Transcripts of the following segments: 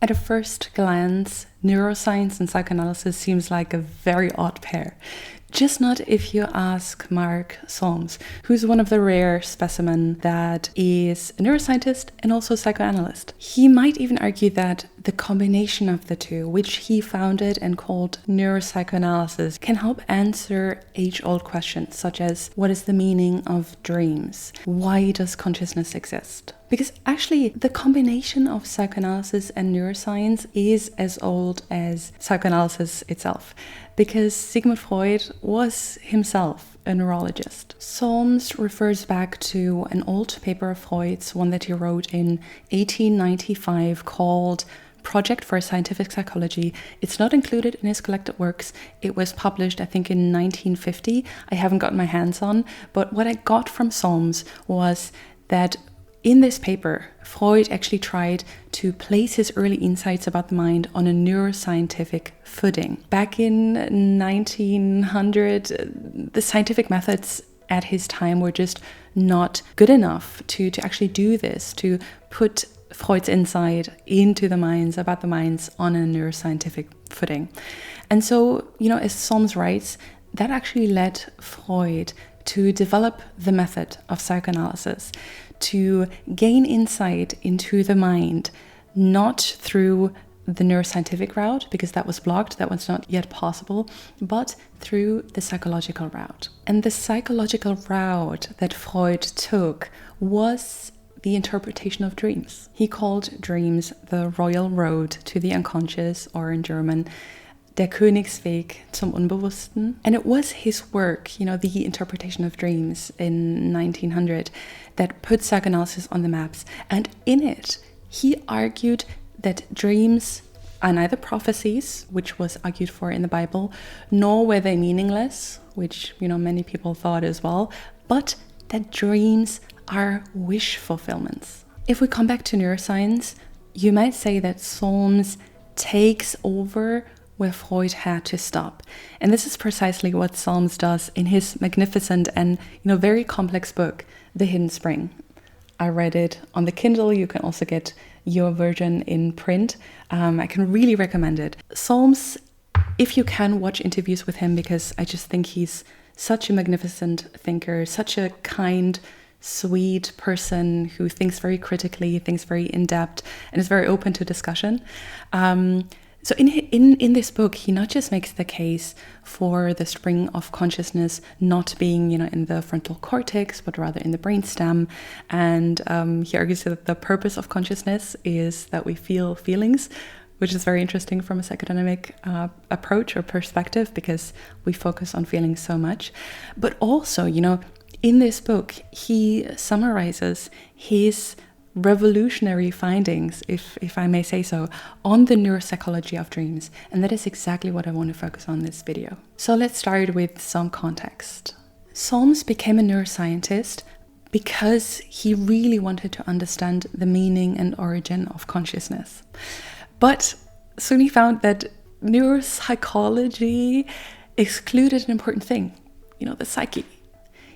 At a first glance, neuroscience and psychoanalysis seems like a very odd pair. Just not if you ask Mark Solms, who's one of the rare specimen that is a neuroscientist and also a psychoanalyst. He might even argue that the combination of the two, which he founded and called Neuropsychoanalysis, can help answer age-old questions such as, what is the meaning of dreams? Why does consciousness exist? Because actually, the combination of psychoanalysis and neuroscience is as old as psychoanalysis itself, because Sigmund Freud was himself a neurologist. Solms refers back to an old paper of Freud's, one that he wrote in 1895 called Project for Scientific Psychology. It's not included in his collected works. It was published, I think, in 1950. I haven't gotten my hands on, but what I got from Solms was that in this paper, Freud actually tried to place his early insights about the mind on a neuroscientific footing. Back in 1900, the scientific methods at his time were just not good enough to actually do this, to put Freud's insight into the minds, about the minds, on a neuroscientific footing. And so, as Solms writes, that actually led Freud to develop the method of psychoanalysis, to gain insight into the mind, not through the neuroscientific route, because that was blocked, that was not yet possible, but through the psychological route. And the psychological route that Freud took was the interpretation of dreams. He called dreams the royal road to the unconscious, or in German, Der Königsweg zum Unbewussten. And it was his work, the interpretation of dreams in 1900, that put psychoanalysis on the maps. And in it, he argued that dreams are neither prophecies, which was argued for in the Bible, nor were they meaningless, which, many people thought as well, but that dreams are wish fulfillments. If we come back to neuroscience, you might say that Solms takes over where Freud had to stop. And this is precisely what Solms does in his magnificent and very complex book, The Hidden Spring. I read it on the Kindle. You can also get your version in print. I can really recommend it. Solms, if you can, watch interviews with him, because I just think he's such a magnificent thinker, such a kind, sweet person who thinks very critically, thinks very in-depth, and is very open to discussion. So in this book, he not just makes the case for the spring of consciousness not being, in the frontal cortex, but rather in the brainstem. And he argues that the purpose of consciousness is that we feel feelings, which is very interesting from a psychodynamic approach or perspective, because we focus on feelings so much. But also, in this book, he summarizes his revolutionary findings, if I may say so, on the neuropsychology of dreams. And that is exactly what I want to focus on in this video. So let's start with some context. Solms became a neuroscientist because he really wanted to understand the meaning and origin of consciousness. But soon he found that neuropsychology excluded an important thing, the psyche.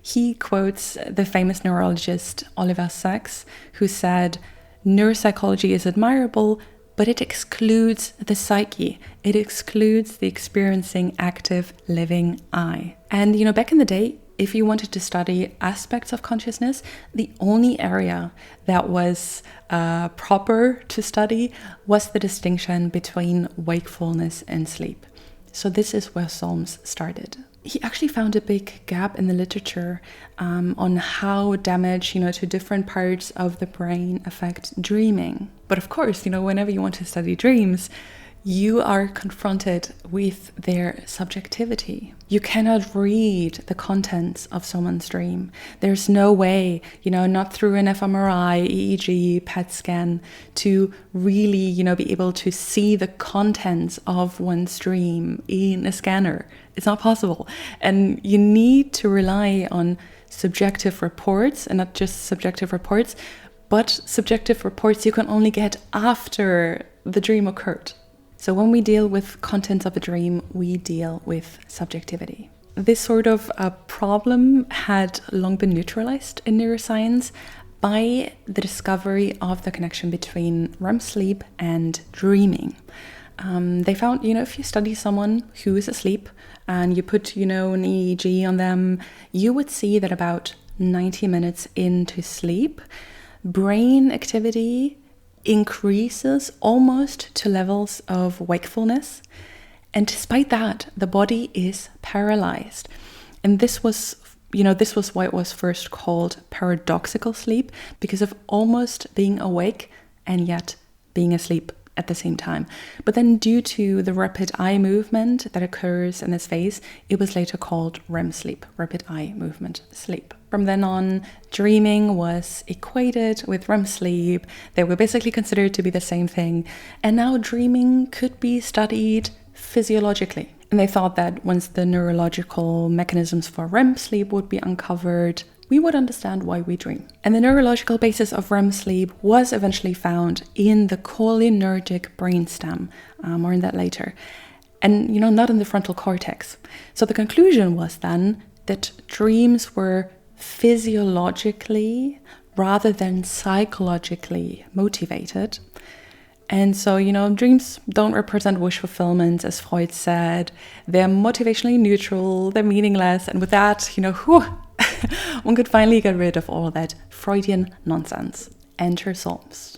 He quotes the famous neurologist Oliver Sacks, who said, "Neuropsychology is admirable, but it excludes the psyche. It excludes the experiencing, active, living I." And, back in the day, if you wanted to study aspects of consciousness, the only area that was proper to study was the distinction between wakefulness and sleep. So this is where Solms started. He actually found a big gap in the literature on how damage, to different parts of the brain affect dreaming. But of course, whenever you want to study dreams, you are confronted with their subjectivity. You cannot read the contents of someone's dream. There's no way, not through an fMRI, EEG, PET scan, to really, be able to see the contents of one's dream in a scanner. It's not possible. And you need to rely on subjective reports, and not just subjective reports, but subjective reports you can only get after the dream occurred. So when we deal with contents of a dream, we deal with subjectivity. This sort of problem had long been neutralized in neuroscience by the discovery of the connection between REM sleep and dreaming. They found, if you study someone who is asleep and you put, an EEG on them, you would see that about 90 minutes into sleep, brain activity increases almost to levels of wakefulness. And despite that, the body is paralyzed. And this was why it was first called paradoxical sleep, because of almost being awake and yet being asleep at the same time. But then due to the rapid eye movement that occurs in this phase, it was later called REM sleep, rapid eye movement sleep. From then on, dreaming was equated with REM sleep. They were basically considered to be the same thing. And now dreaming could be studied physiologically. And they thought that once the neurological mechanisms for REM sleep would be uncovered, we would understand why we dream. And the neurological basis of REM sleep was eventually found in the cholinergic brainstem. More on that later. And, not in the frontal cortex. So the conclusion was then that dreams were physiologically rather than psychologically motivated. And so, dreams don't represent wish fulfillment, as Freud said. They're motivationally neutral, they're meaningless. And with that, one could finally get rid of all that Freudian nonsense. Enter Solms.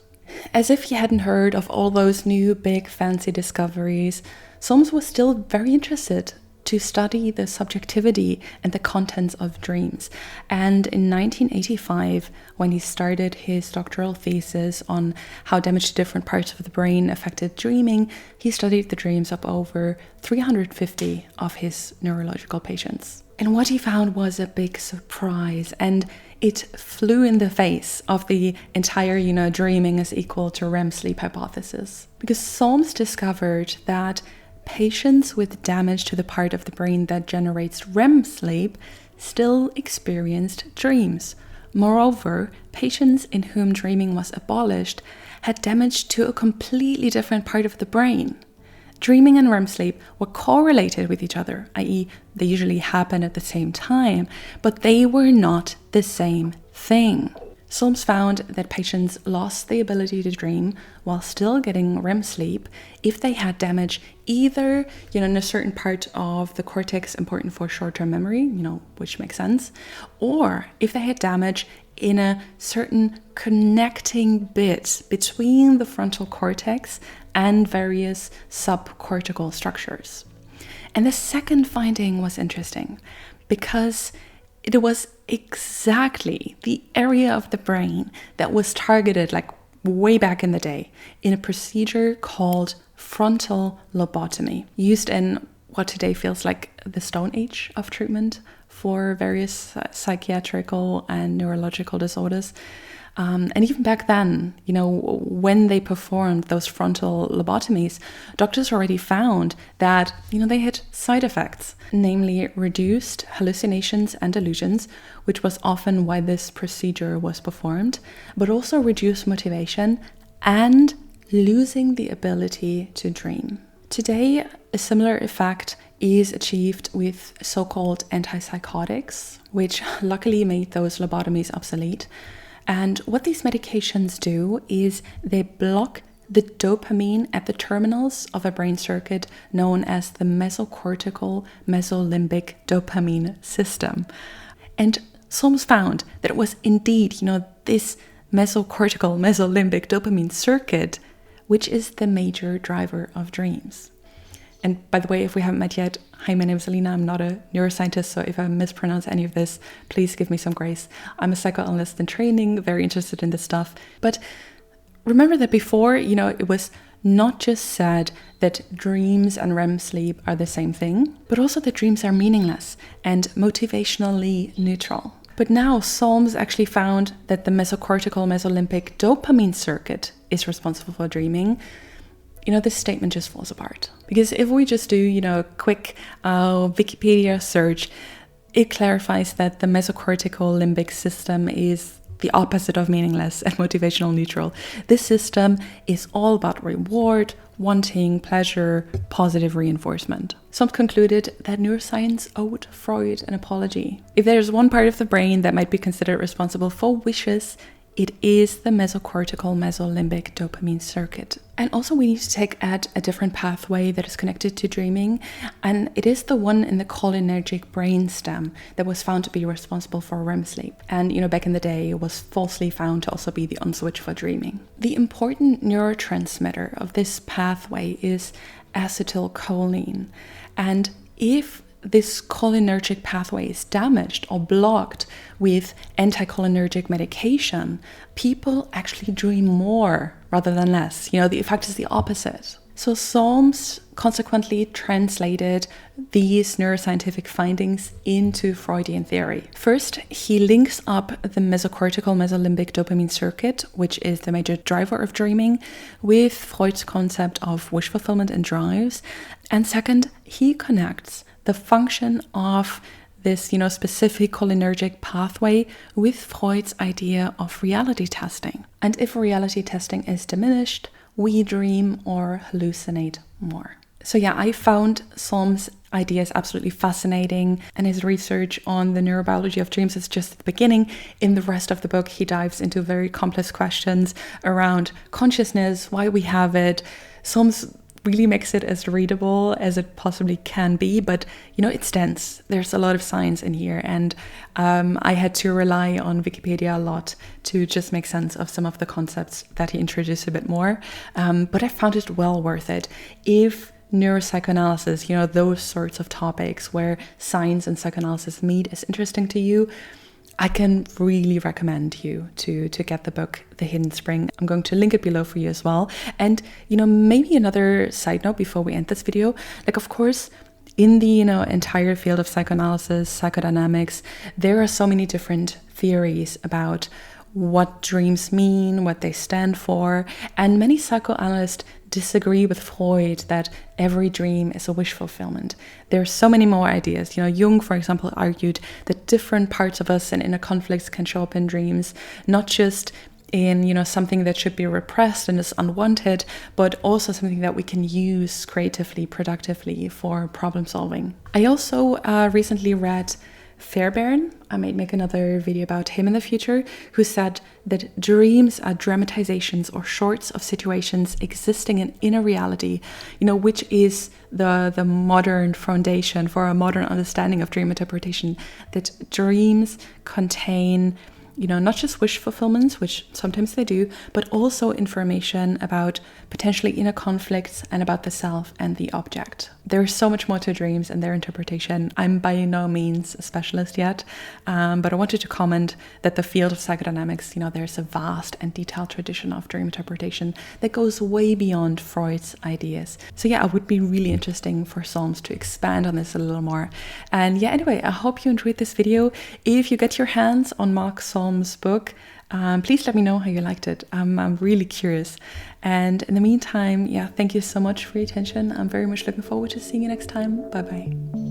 As if he hadn't heard of all those new big fancy discoveries, Solms was still very interested to study the subjectivity and the contents of dreams. And in 1985, when he started his doctoral thesis on how damage to different parts of the brain affected dreaming, he studied the dreams of over 350 of his neurological patients. And what he found was a big surprise, and it flew in the face of the entire, dreaming is equal to REM sleep hypothesis. Because Solms discovered that patients with damage to the part of the brain that generates REM sleep still experienced dreams. Moreover, patients in whom dreaming was abolished had damage to a completely different part of the brain. Dreaming and REM sleep were correlated with each other, i.e., they usually happen at the same time, but they were not the same thing. Solms found that patients lost the ability to dream while still getting REM sleep if they had damage either, in a certain part of the cortex important for short-term memory, which makes sense, or if they had damage in a certain connecting bit between the frontal cortex and various subcortical structures. And the second finding was interesting because it was exactly the area of the brain that was targeted way back in the day in a procedure called frontal lobotomy, used in what today feels like the Stone Age of treatment for various psychiatrical and neurological disorders. And even back then, when they performed those frontal lobotomies, doctors already found that, they had side effects, namely reduced hallucinations and delusions, which was often why this procedure was performed, but also reduced motivation and losing the ability to dream. Today, a similar effect is achieved with so-called antipsychotics, which luckily made those lobotomies obsolete. And what these medications do is they block the dopamine at the terminals of a brain circuit known as the mesocortical mesolimbic dopamine system. And Solms found that it was indeed, this mesocortical mesolimbic dopamine circuit, which is the major driver of dreams. And by the way, if we haven't met yet, hi, my name is Alina. I'm not a neuroscientist, so if I mispronounce any of this, please give me some grace. I'm a psychoanalyst in training, very interested in this stuff. But remember that before, it was not just said that dreams and REM sleep are the same thing, but also that dreams are meaningless and motivationally neutral. But now Solms actually found that the mesocortical mesolimbic dopamine circuit is responsible for dreaming. This statement just falls apart. Because if we just do, a quick Wikipedia search, it clarifies that the mesocortical limbic system is the opposite of meaningless and motivational neutral. This system is all about reward, wanting, pleasure, positive reinforcement. Some concluded that neuroscience owed Freud an apology. If there's one part of the brain that might be considered responsible for wishes, It is the mesocortical mesolimbic dopamine circuit. And also we need to take at a different pathway that is connected to dreaming, and it is the one in the cholinergic brainstem that was found to be responsible for REM sleep. And back in the day it was falsely found to also be the on switch for dreaming. The important neurotransmitter of this pathway is acetylcholine, and if this cholinergic pathway is damaged or blocked with anticholinergic medication, people actually dream more rather than less. The effect is the opposite. So Solms consequently translated these neuroscientific findings into Freudian theory. First, he links up the mesocortical mesolimbic dopamine circuit, which is the major driver of dreaming, with Freud's concept of wish fulfillment and drives. And second, he connects the function of this, specific cholinergic pathway with Freud's idea of reality testing. And if reality testing is diminished, we dream or hallucinate more. So yeah, I found Solms' ideas absolutely fascinating, and his research on the neurobiology of dreams is just at the beginning. In the rest of the book, he dives into very complex questions around consciousness, why we have it. Solms really makes it as readable as it possibly can be, but it's dense. There's a lot of science in here, and I had to rely on Wikipedia a lot to just make sense of some of the concepts that he introduced a bit more, but I found it well worth it. If neuropsychoanalysis, those sorts of topics where science and psychoanalysis meet, is interesting to you, I can really recommend you to get the book, The Hidden Spring. I'm going to link it below for you as well. And, maybe another side note before we end this video, of course, in the, entire field of psychoanalysis, psychodynamics, there are so many different theories about what dreams mean, what they stand for. And many psychoanalysts disagree with Freud that every dream is a wish fulfillment. There are so many more ideas. Jung, for example, argued that different parts of us and inner conflicts can show up in dreams, not just in, something that should be repressed and is unwanted, but also something that we can use creatively, productively for problem solving. I also recently read Fairbairn, I might make another video about him in the future, who said that dreams are dramatizations or shorts of situations existing in inner reality, which is the modern foundation for a modern understanding of dream interpretation, that dreams contain not just wish fulfillments, which sometimes they do, but also information about potentially inner conflicts and about the self and the object. There's so much more to dreams and their interpretation. I'm by no means a specialist yet, but I wanted to comment that the field of psychodynamics, there's a vast and detailed tradition of dream interpretation that goes way beyond Freud's ideas. So yeah, it would be really interesting for Solms to expand on this a little more. And yeah, anyway, I hope you enjoyed this video. If you get your hands on Mark Solms' book, please let me know how you liked it. I'm really curious. And in the meantime, yeah, thank you so much for your attention. I'm very much looking forward to seeing you next time. Bye bye.